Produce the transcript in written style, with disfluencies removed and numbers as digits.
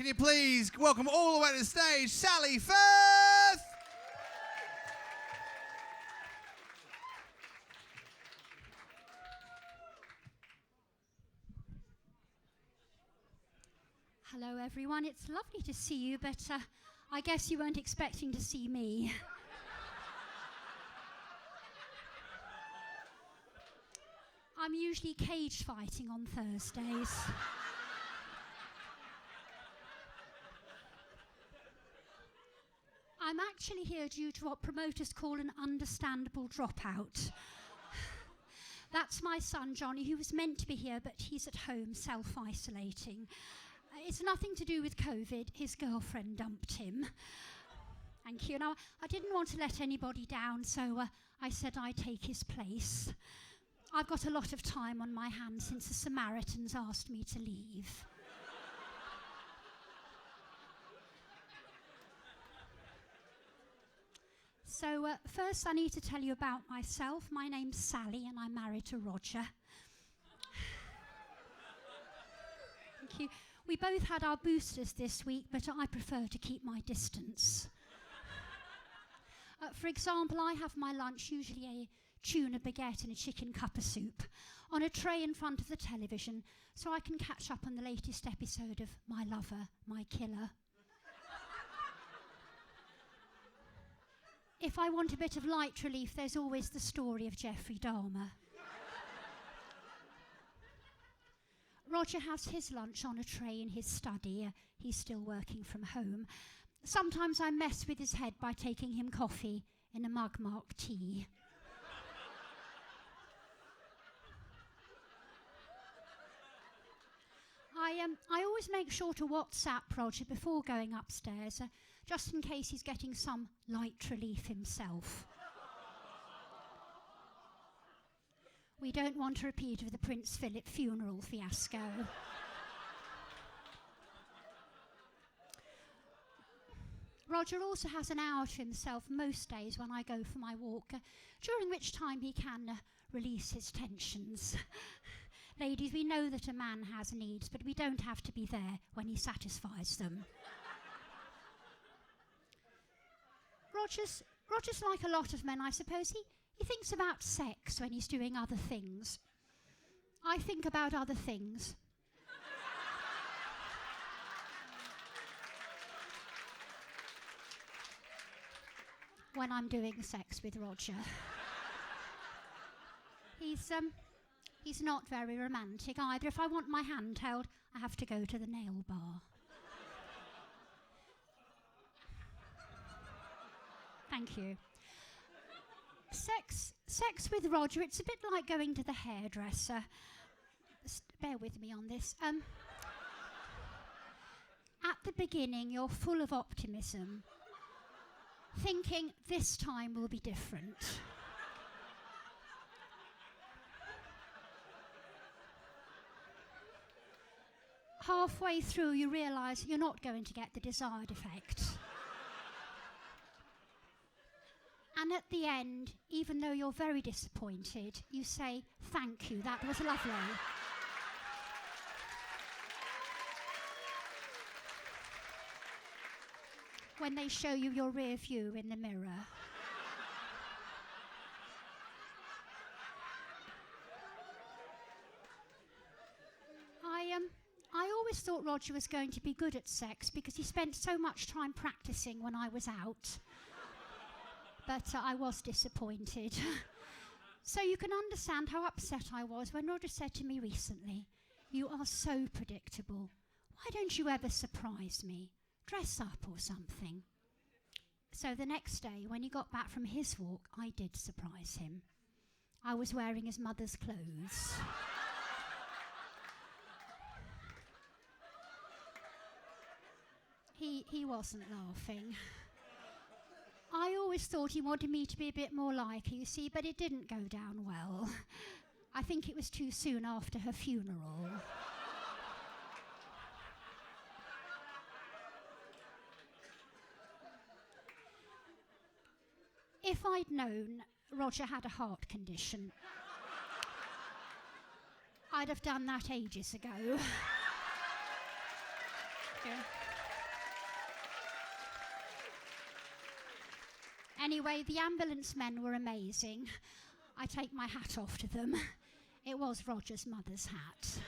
Can you please welcome all the way to the stage, Sally Firth? Hello everyone, it's lovely to see you, but I guess you weren't expecting to see me. I'm usually cage fighting on Thursdays. I'm actually here due to what promoters call an understandable dropout. That's my son Johnny, who was meant to be here, but he's at home self-isolating. It's nothing to do with COVID. His girlfriend dumped him. Thank you. Now, I didn't want to let anybody down, so I said I'd take his place. I've got a lot of time on my hands since the Samaritans asked me to leave. So first I need to tell you about myself. My name's Sally and I'm married to Roger. Thank you. We both had our boosters this week, but I prefer to keep my distance. For example, I have my lunch, usually a tuna baguette and a chicken cuppa soup, on a tray in front of the television, so I can catch up on the latest episode of My Lover, My Killer. If I want a bit of light relief, there's always the story of Jeffrey Dahmer. Roger has his lunch on a tray in his study. He's still working from home. Sometimes I mess with his head by taking him coffee in a mug marked tea. I always make sure to WhatsApp Roger before going upstairs, just in case he's getting some light relief himself. We don't want a repeat of the Prince Philip funeral fiasco. Roger also has an hour to himself most days when I go for my walk, during which time he can release his tensions. Ladies, we know that a man has needs, but we don't have to be there when he satisfies them. Roger's like a lot of men, I suppose. He thinks about sex when he's doing other things. I think about other things. When I'm doing sex with Roger. He's not very romantic either. If I want my hand held, I have to go to the nail bar. Thank you. Sex with Roger, it's a bit like going to the hairdresser. Bear with me on this. At the beginning, you're full of optimism, thinking this time will be different. Halfway through, you realise you're not going to get the desired effect. And at the end, even though you're very disappointed, you say, thank you, that was lovely. When they show you your rear view in the mirror. I always thought Roger was going to be good at sex because he spent so much time practicing when I was out. But I was disappointed. So you can understand how upset I was when Roger said to me recently, "You are so predictable. Why don't you ever surprise me? Dress up or something." So the next day, when he got back from his walk, I did surprise him. I was wearing his mother's clothes. He wasn't laughing. I always thought he wanted me to be a bit more like her, you see, but it didn't go down well. I think it was too soon after her funeral. If I'd known Roger had a heart condition, I'd have done that ages ago. Yeah. Anyway, the ambulance men were amazing. I take my hat off to them. It was Roger's mother's hat.